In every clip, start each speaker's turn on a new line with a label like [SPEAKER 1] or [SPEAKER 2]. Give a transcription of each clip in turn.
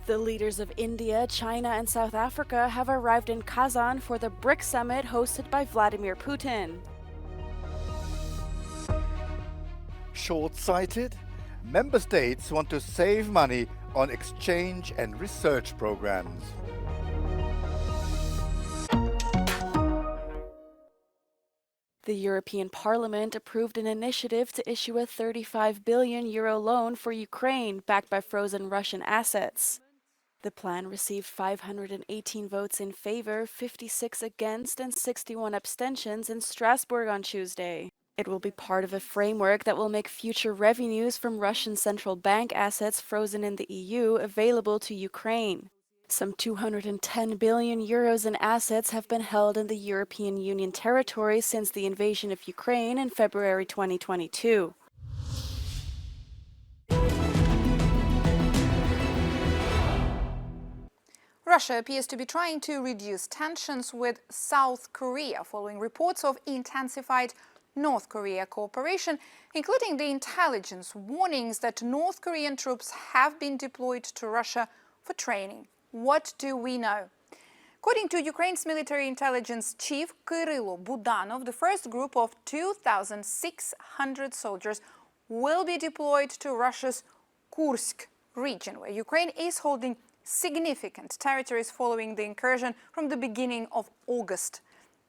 [SPEAKER 1] The leaders of India, China, and South Africa have arrived in Kazan for the BRICS summit hosted by Vladimir Putin.
[SPEAKER 2] Short-sighted? Member states want to save money on exchange and research programs.
[SPEAKER 1] The European Parliament approved an initiative to issue a €35 billion loan for Ukraine backed by frozen Russian assets. The plan received 518 votes in favor, 56 against, and 61 abstentions in Strasbourg on Tuesday. It will be part of a framework that will make future revenues from Russian central bank assets frozen in the EU available to Ukraine. Some €210 billion in assets have been held in the European Union territory since the invasion of Ukraine in February 2022.
[SPEAKER 3] Russia appears to be trying to reduce tensions with South Korea following reports of intensified North Korea cooperation, including the intelligence warnings that North Korean troops have been deployed to Russia for training. What do we know? According to Ukraine's military intelligence chief Kyrylo Budanov, the first group of 2,600 soldiers will be deployed to Russia's Kursk region, where Ukraine is holding significant territories following the incursion from the beginning of August.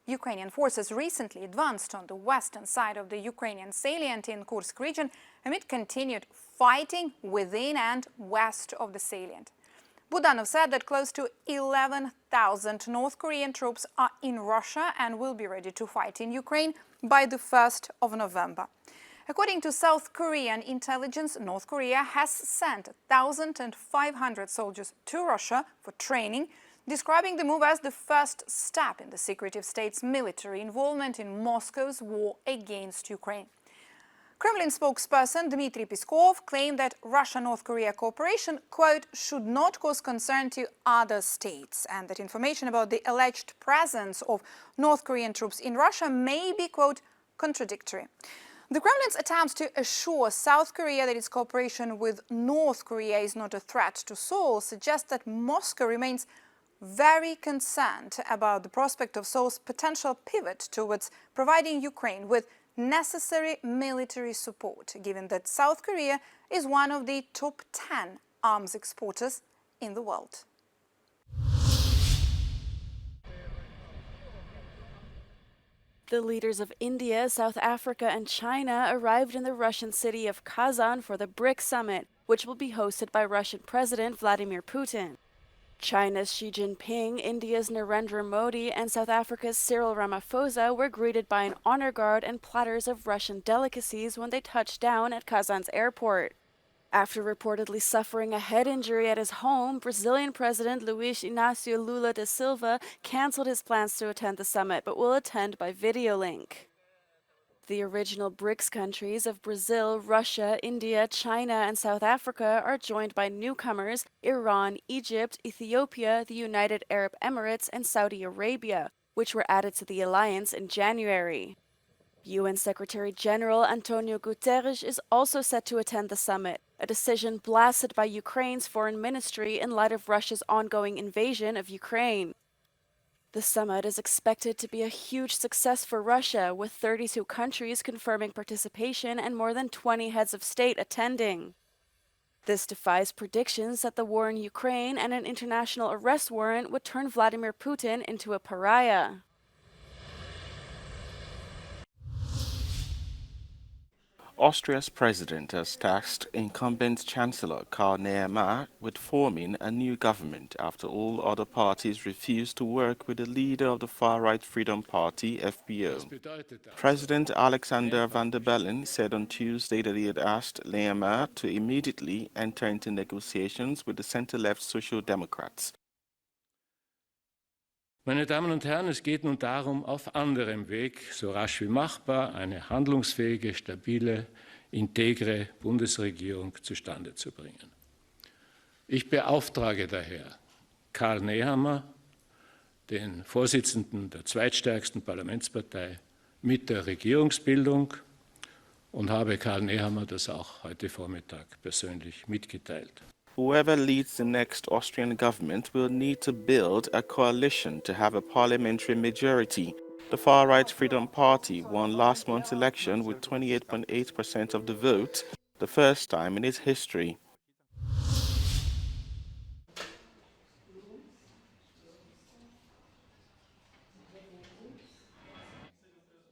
[SPEAKER 3] Ukrainian forces recently advanced on the western side of the Ukrainian salient in Kursk region amid continued fighting within and west of the salient. Budanov said that close to 11,000 North Korean troops are in Russia and will be ready to fight in Ukraine by the 1st of November. According to South Korean intelligence, North Korea has sent 1,500 soldiers to Russia for training, describing the move as the first step in the secretive state's military involvement in Moscow's war against Ukraine. Kremlin spokesperson Dmitry Peskov claimed that Russia-North Korea cooperation, quote, should not cause concern to other states, and that information about the alleged presence of North Korean troops in Russia may be, quote, contradictory. The Kremlin's attempts to assure South Korea that its cooperation with North Korea is not a threat to Seoul suggest that Moscow remains very concerned about the prospect of Seoul's potential pivot towards providing Ukraine with necessary military support, given that South Korea is one of the top 10 arms exporters in the world.
[SPEAKER 1] The leaders of India, South Africa, and China arrived in the Russian city of Kazan for the BRICS summit, which will be hosted by Russian President Vladimir Putin. China's Xi Jinping, India's Narendra Modi, and South Africa's Cyril Ramaphosa were greeted by an honor guard and platters of Russian delicacies when they touched down at Kazan's airport. After reportedly suffering a head injury at his home, Brazilian President Luiz Inácio Lula da Silva canceled his plans to attend the summit, but will attend by video link. The original BRICS countries of Brazil, Russia, India, China, and South Africa are joined by newcomers Iran, Egypt, Ethiopia, the United Arab Emirates, and Saudi Arabia, which were added to the alliance in January. UN Secretary General Antonio Guterres is also set to attend the summit, a decision blasted by Ukraine's foreign ministry in light of Russia's ongoing invasion of Ukraine. The summit is expected to be a huge success for Russia, with 32 countries confirming participation and more than 20 heads of state attending. This defies predictions that the war in Ukraine and an international arrest warrant would turn Vladimir Putin into a pariah.
[SPEAKER 4] Austria's president has tasked incumbent Chancellor Karl Nehammer with forming a new government after all other parties refused to work with the leader of the far-right Freedom Party, FPO. President Alexander Van der Bellen said on Tuesday that he had asked Nehammer to immediately enter into negotiations with the center-left Social Democrats.
[SPEAKER 5] Meine Damen und Herren, es geht nun darum, auf anderem Weg so rasch wie machbar eine handlungsfähige, stabile, integre Bundesregierung zustande zu bringen. Ich beauftrage daher Karl Nehammer, den Vorsitzenden der zweitstärksten Parlamentspartei, mit der Regierungsbildung und habe Karl Nehammer das auch heute Vormittag persönlich mitgeteilt.
[SPEAKER 4] whoever leads the next Austrian government will need to build a coalition to have a parliamentary majority. The far-right Freedom Party won last month's election with 28.8% of the vote, the first time in its history.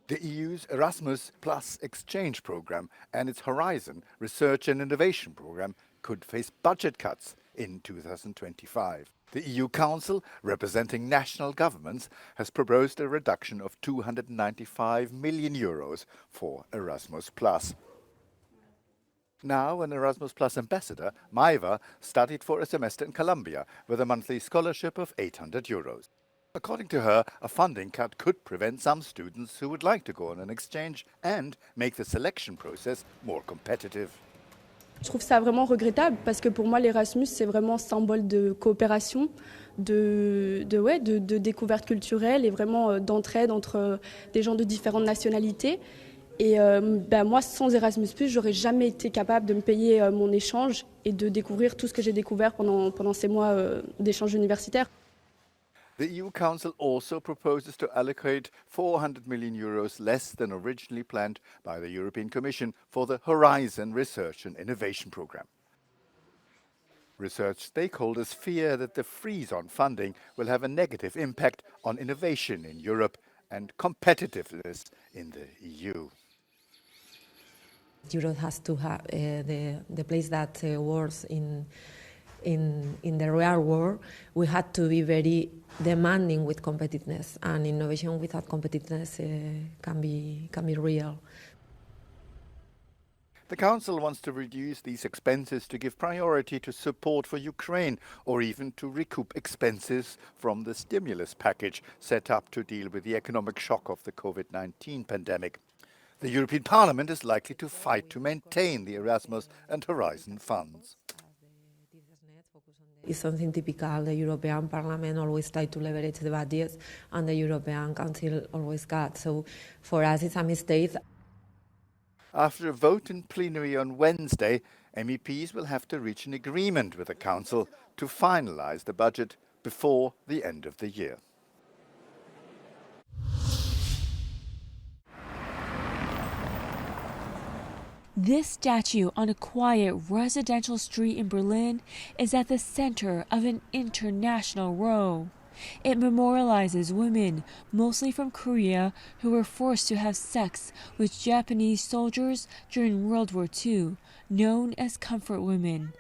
[SPEAKER 2] The EU's Erasmus Plus exchange program and its Horizon Research and Innovation program could face budget cuts in 2025. The EU Council, representing national governments, has proposed a reduction of €295 million for Erasmus Plus. Now an Erasmus Plus ambassador, Maiva, studied for a semester in Colombia with a monthly scholarship of €800. According to her, a funding cut could prevent some students who would like to go on an exchange and make the selection process more competitive.
[SPEAKER 6] Je trouve ça vraiment regrettable parce que pour moi l'Erasmus c'est vraiment symbole de coopération, de découverte culturelle et vraiment d'entraide entre des gens de différentes nationalités. Et moi sans Erasmus+, j'aurais jamais été capable de me payer mon échange et de découvrir tout ce que j'ai découvert pendant ces mois d'échange universitaire.
[SPEAKER 2] The EU Council also proposes to allocate €400 million less than originally planned by the European Commission for the Horizon Research and Innovation Programme. Research stakeholders fear that the freeze on funding will have a negative impact on innovation in Europe and competitiveness in the EU.
[SPEAKER 7] Europe has to have the place that works in the real world. We had to be very demanding with competitiveness, and innovation without competitiveness can be real.
[SPEAKER 2] The Council wants to reduce these expenses to give priority to support for Ukraine or even to recoup expenses from the stimulus package set up to deal with the economic shock of the COVID-19 pandemic. The European Parliament is likely to fight to maintain the Erasmus and Horizon funds.
[SPEAKER 7] It's something typical. The European Parliament always tries to leverage the budgets, and the European Council always got. So for us, it's a mistake.
[SPEAKER 2] After a vote in plenary on Wednesday, MEPs will have to reach an agreement with the Council to finalise the budget before the end of the year.
[SPEAKER 8] This statue on a quiet residential street in Berlin is at the center of an international row. It memorializes women, mostly from Korea, who were forced to have sex with Japanese soldiers during World War II, known as comfort women.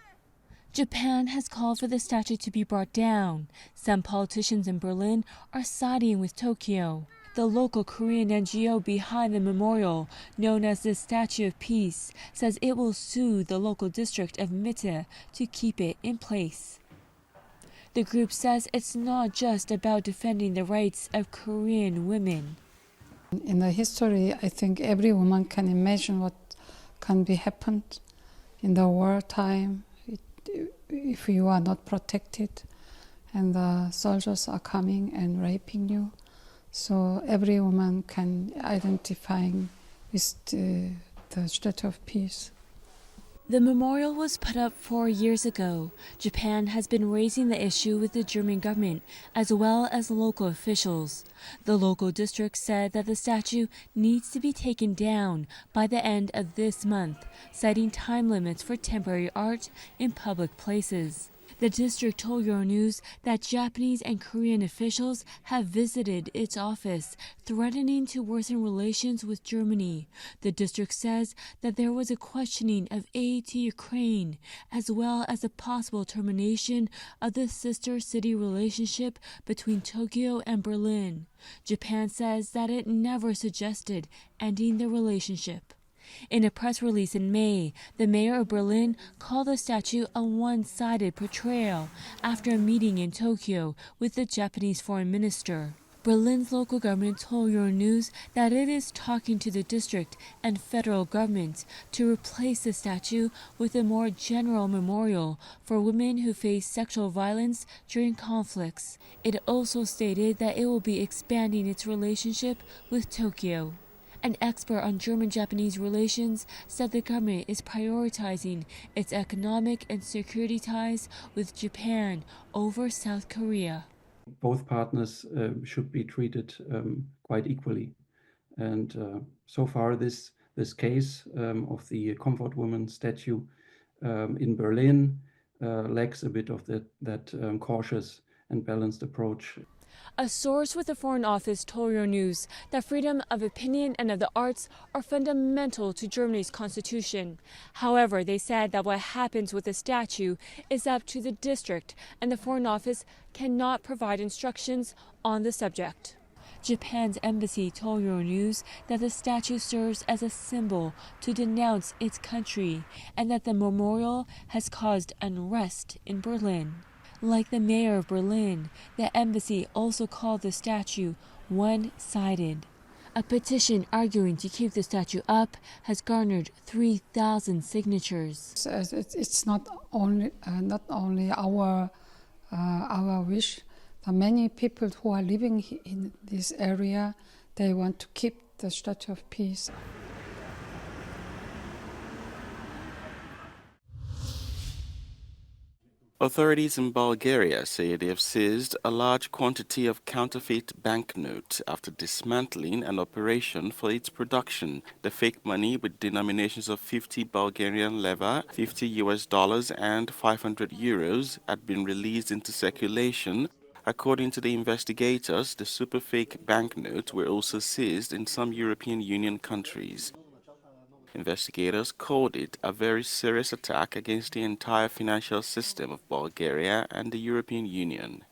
[SPEAKER 8] Japan has called for the statue to be brought down. Some politicians in Berlin are siding with Tokyo. The local Korean NGO behind the memorial, known as the Statue of Peace, says it will sue the local district of Mitte to keep it in place. The group says it's not just about defending the rights of Korean women.
[SPEAKER 9] In the history, I think every woman can imagine what can be happened in the wartime if you are not protected and the soldiers are coming and raping you. So every woman can identify with the Statue of Peace.
[SPEAKER 8] The memorial was put up 4 years ago. Japan has been raising the issue with the German government as well as local officials. The local district said that the statue needs to be taken down by the end of this month, citing time limits for temporary art in public places. The district told Euronews that Japanese and Korean officials have visited its office, threatening to worsen relations with Germany. The district says that there was a questioning of aid to Ukraine, as well as a possible termination of the sister city relationship between Tokyo and Berlin. Japan says that it never suggested ending the relationship. In a press release in May, the mayor of Berlin called the statue a one-sided portrayal after a meeting in Tokyo with the Japanese foreign minister. Berlin's local government told Euronews that it is talking to the district and federal governments to replace the statue with a more general memorial for women who face sexual violence during conflicts. It also stated that it will be expanding its relationship with Tokyo. An expert on German-Japanese relations said the government is prioritizing its economic and security ties with Japan over South Korea.
[SPEAKER 10] Both partners should be treated quite equally. And so far, this case of the Comfort Woman statue in Berlin lacks a bit of that cautious and balanced approach.
[SPEAKER 8] A source with the Foreign Office told Euronews that freedom of opinion and of the arts are fundamental to Germany's constitution. However, they said that what happens with the statue is up to the district, and the Foreign Office cannot provide instructions on the subject. Japan's embassy told Euronews that the statue serves as a symbol to denounce its country and that the memorial has caused unrest in Berlin. Like the mayor of Berlin, the embassy also called the statue one-sided. A petition arguing to keep the statue up has garnered 3,000 signatures.
[SPEAKER 9] It's not only our wish. There are many people who are living in this area. They want to keep the Statue of Peace.
[SPEAKER 4] Authorities in Bulgaria say they have seized a large quantity of counterfeit banknotes after dismantling an operation for its production. The fake money with denominations of 50 Bulgarian leva, $50 and 500 euros had been released into circulation. According to the investigators, the super fake banknotes were also seized in some European Union countries. Investigators called it a very serious attack against the entire financial system of Bulgaria and the European Union.